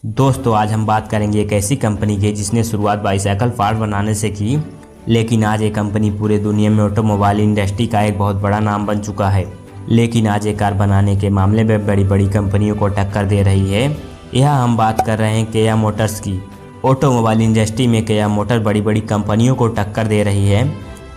दोस्तों आज हम बात करेंगे एक ऐसी कंपनी की जिसने शुरुआत बाईसाइकिल पार्ट बनाने से की, लेकिन आज ये कंपनी पूरे दुनिया में ऑटोमोबाइल इंडस्ट्री का एक बहुत बड़ा नाम बन चुका है। लेकिन आज ये कार बनाने के मामले में बड़ी बड़ी कंपनियों को टक्कर दे रही है। यह हम बात कर रहे हैं किया मोटर्स की। ऑटोमोबाइल इंडस्ट्री में किया मोटर बड़ी बड़ी कंपनियों को टक्कर दे रही है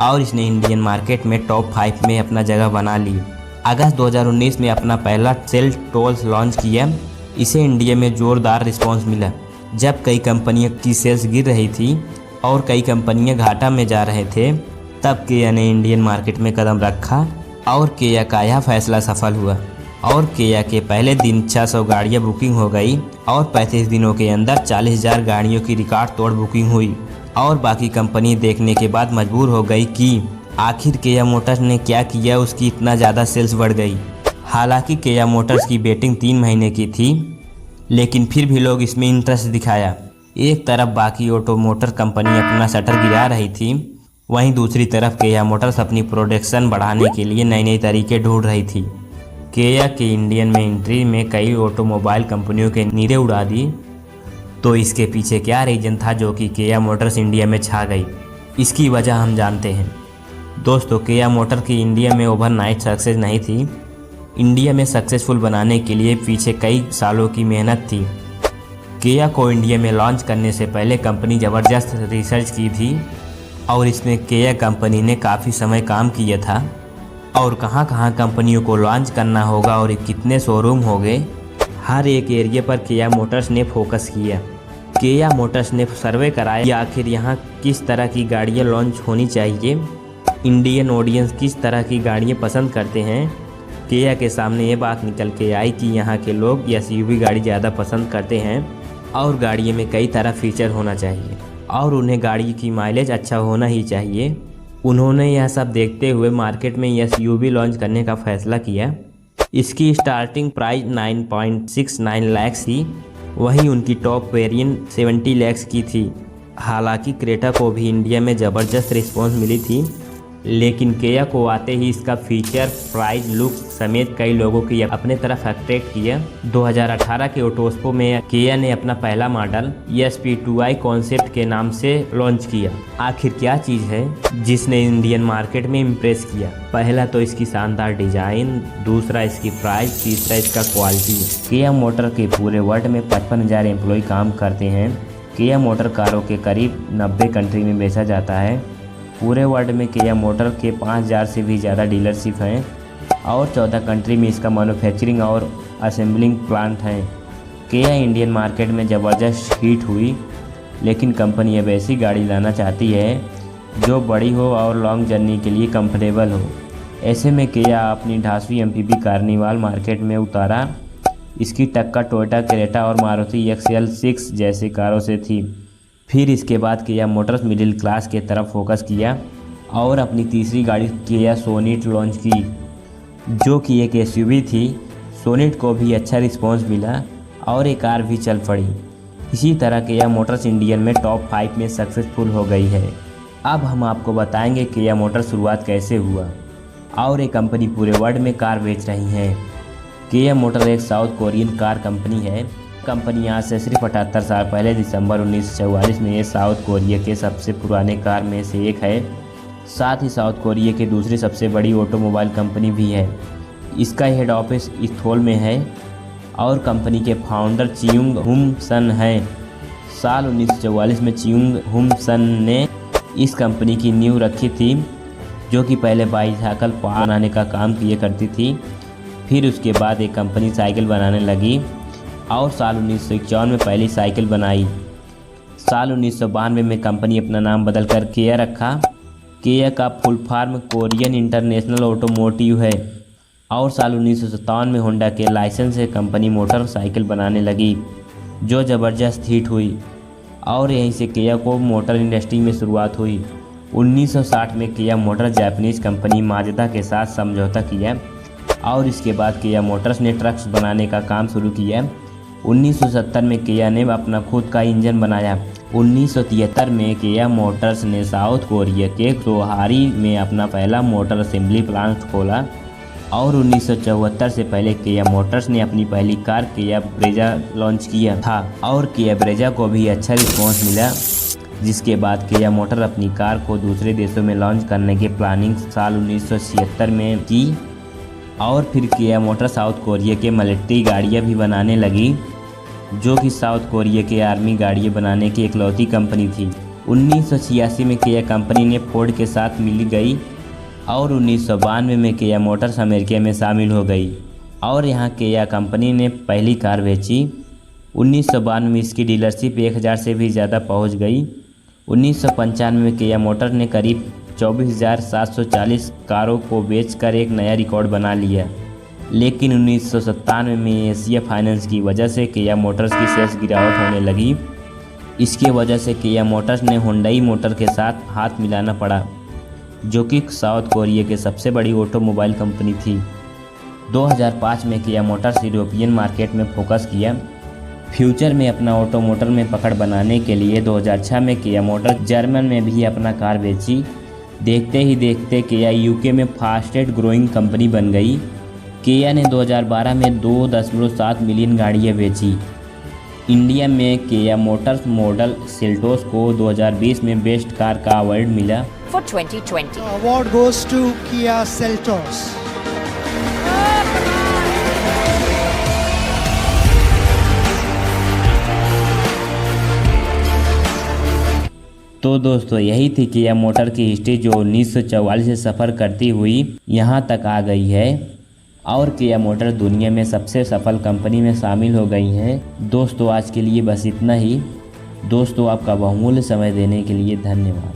और इसने इंडियन मार्केट में टॉप 5 में अपना जगह बना ली। अगस्त 2019 में अपना पहला सेल्टोस लॉन्च किया। इसे इंडिया में जोरदार रिस्पांस मिला। जब कई कंपनियों की सेल्स गिर रही थी और कई कंपनियां घाटा में जा रहे थे, तब किया ने इंडियन मार्केट में कदम रखा और किया का यह फैसला सफल हुआ। और किया के पहले दिन 600 गाड़ियां बुकिंग हो गई और 35 दिनों के अंदर 40,000 गाड़ियों की रिकॉर्ड तोड़ बुकिंग हुई। और बाकी कंपनी देखने के बाद मजबूर हो गई कि आखिर किया मोटर्स ने क्या किया, उसकी इतना ज़्यादा सेल्स बढ़ गई। हालांकि किया मोटर्स की बेटिंग 3 महीने की थी, लेकिन फिर भी लोग इसमें इंटरेस्ट दिखाया। एक तरफ बाकी ऑटोमोटर कंपनी अपना शटर गिरा रही थी, वहीं दूसरी तरफ किया मोटर्स अपनी प्रोडक्शन बढ़ाने के लिए नए नए तरीके ढूंढ रही थी। किया की इंडियन में एंट्री में कई ऑटोमोबाइल कंपनियों के नींदें उड़ा दी। तो इसके पीछे क्या रीजन था जो कि किया मोटर्स इंडिया में छा गई? इसकी वजह हम जानते हैं। दोस्तों, किया मोटर की इंडिया में ओवरनाइट सक्सेस नहीं थी। इंडिया में सक्सेसफुल बनाने के लिए पीछे कई सालों की मेहनत थी। किया को इंडिया में लॉन्च करने से पहले कंपनी ज़बरदस्त रिसर्च की थी और इसमें किया कंपनी ने काफ़ी समय काम किया था और कहां कहां कंपनियों को लॉन्च करना होगा और कितने शोरूम होंगे, हर एक एरिया पर किया मोटर्स ने फोकस किया। किया मोटर्स ने सर्वे कराया कि आखिर यहां किस तरह की गाड़ियां लॉन्च होनी चाहिए, इंडियन ऑडियंस किस तरह की गाड़ियां पसंद करते हैं। किया के सामने ये बात निकल के आई कि यहाँ के लोग एसयूवी गाड़ी ज़्यादा पसंद करते हैं और गाड़ी में कई तरह फीचर होना चाहिए और उन्हें गाड़ी की माइलेज अच्छा होना ही चाहिए। उन्होंने यह सब देखते हुए मार्केट में एसयूवी लॉन्च करने का फैसला किया। इसकी स्टार्टिंग प्राइस 9.69 लाख थी, वहीं उनकी टॉप वेरिएंट 70 लाख की थी। हालांकि क्रेटा को भी इंडिया में ज़बरदस्त रिस्पॉन्स मिली थी, लेकिन किया को आते ही इसका फीचर, प्राइस, लुक समेत कई लोगों की अपने तरफ अट्रैक्ट किया। 2018 के ऑटोस्पो में किया ने अपना पहला मॉडल ESP2i कॉन्सेप्ट के नाम से लॉन्च किया। आखिर क्या चीज़ है जिसने इंडियन मार्केट में इम्प्रेस किया? पहला तो इसकी शानदार डिजाइन, दूसरा इसकी प्राइस, तीसरा इसका क्वालिटी। किया मोटर के पूरे वर्ल्ड में 55,000 एम्प्लॉय काम करते हैं। किया मोटर कारों के करीब 90 कंट्री में बेचा जाता है। पूरे वर्ल्ड में किया मोटर के 5,000 से भी ज़्यादा डीलरशिप हैं और 14 कंट्री में इसका मैन्युफैक्चरिंग और असेंबलिंग प्लांट हैं। किया इंडियन मार्केट में ज़बरदस्त हिट हुई, लेकिन कंपनी अब ऐसी गाड़ी लाना चाहती है जो बड़ी हो और लॉन्ग जर्नी के लिए कंफर्टेबल हो। ऐसे में किया अपनी 88वीं MPV कार्निवाल मार्केट में उतारा। इसकी टक्कर टोयोटा क्रेटा और मारुति XL6 जैसी कारों से थी। फिर इसके बाद किया मोटर्स मिडिल क्लास के तरफ फोकस किया और अपनी तीसरी गाड़ी किया सोनेट लॉन्च की, जो कि एक एसयूवी थी। सोनेट को भी अच्छा रिस्पांस मिला और एक कार भी चल पड़ी। इसी तरह किया मोटर्स इंडियन में टॉप 5 में सक्सेसफुल हो गई है। अब हम आपको बताएंगे किया मोटर्स शुरुआत कैसे हुआ और एक कंपनी पूरे वर्ल्ड में कार बेच रही है। किया मोटर एक साउथ कोरियन कार कंपनी है। कंपनी आज से सिर्फ 78 साल पहले दिसंबर 1944 में ये साउथ कोरिया के सबसे पुराने कार में से एक है। साथ ही साउथ कोरिया की दूसरी सबसे बड़ी ऑटोमोबाइल कंपनी भी है। इसका हेड ऑफिस इस्थोल में है और कंपनी के फाउंडर चियुंग हुम सन हैं। साल 1944 में चियुंग हुम सन ने इस कंपनी की नींव रखी थी, जो कि पहले बाईसाइकिल बनाने का काम किया करती थी। फिर उसके बाद एक कंपनी साइकिल बनाने लगी और साल 1951 में पहली साइकिल बनाई। साल 1992 में कंपनी अपना नाम बदलकर किया रखा। किया का full form Korean international automotive है और साल 1957 में होंडा के लाइसेंस से कंपनी मोटरसाइकिल बनाने लगी, जो ज़बरदस्त हिट हुई और यहीं से किया को मोटर इंडस्ट्री में शुरुआत हुई। 1960 में किया मोटर जापानीज कंपनी माजदा के साथ समझौता किया और इसके बाद किया मोटर्स ने ट्रक्स बनाने का काम शुरू किया। 1970 में किया ने अपना खुद का इंजन बनाया। 1973 में किया मोटर्स ने साउथ कोरिया के सोहारी में अपना पहला मोटर असेंबली प्लांट खोला और 1974 से पहले किया मोटर्स ने अपनी पहली कार किया ब्रेजा लॉन्च किया था और किया ब्रेजा को भी अच्छा रिस्पॉन्स मिला, जिसके बाद किया मोटर अपनी कार को दूसरे देशों में लॉन्च करने की प्लानिंग साल 1976 में की और फिर किया मोटर साउथ कोरिया के मिलिट्री गाड़ियाँ भी बनाने लगी, जो कि साउथ कोरिया के आर्मी गाड़ियाँ बनाने की इकलौती कंपनी थी। 1986 में किया कंपनी ने फोर्ड के साथ मिल गई और 1992 में किया मोटर्स अमेरिका में शामिल हो गई और यहाँ किया कंपनी ने पहली कार बेची। 1992 में इसकी डीलरशिप 1000 से भी ज़्यादा पहुँच गई। 1995 में किया मोटर ने करीब 24,740 कारों को बेचकर एक नया रिकॉर्ड बना लिया, लेकिन 1997 में एशिया फाइनेंस की वजह से किया मोटर्स की सेल्स गिरावट होने लगी। इसके वजह से किया मोटर्स ने हुंडई मोटर के साथ हाथ मिलाना पड़ा, जो कि साउथ कोरिया के सबसे बड़ी ऑटोमोबाइल कंपनी थी। 2005 में किया मोटर्स यूरोपियन मार्केट में फोकस किया। फ्यूचर में अपना ऑटोमोटर में पकड़ बनाने के लिए 2006 में किया मोटर जर्मन में भी अपना कार बेची। देखते ही देखते किया यूके में फास्टेस्ट ग्रोइंग कंपनी बन गई। किया ने 2012 में 2.7 मिलियन गाड़ियाँ बेची। इंडिया में किया मोटर्स मॉडल सेल्टोस को 2020 में बेस्ट कार का अवार्ड मिला। For 2020, award goes to Kia Seltos. तो दोस्तों यही थी किया मोटर की हिस्ट्री, जो 1944 से सफ़र करती हुई यहाँ तक आ गई है और किया मोटर दुनिया में सबसे सफल कंपनी में शामिल हो गई हैं। दोस्तों आज के लिए बस इतना ही। दोस्तों आपका बहुमूल्य समय देने के लिए धन्यवाद।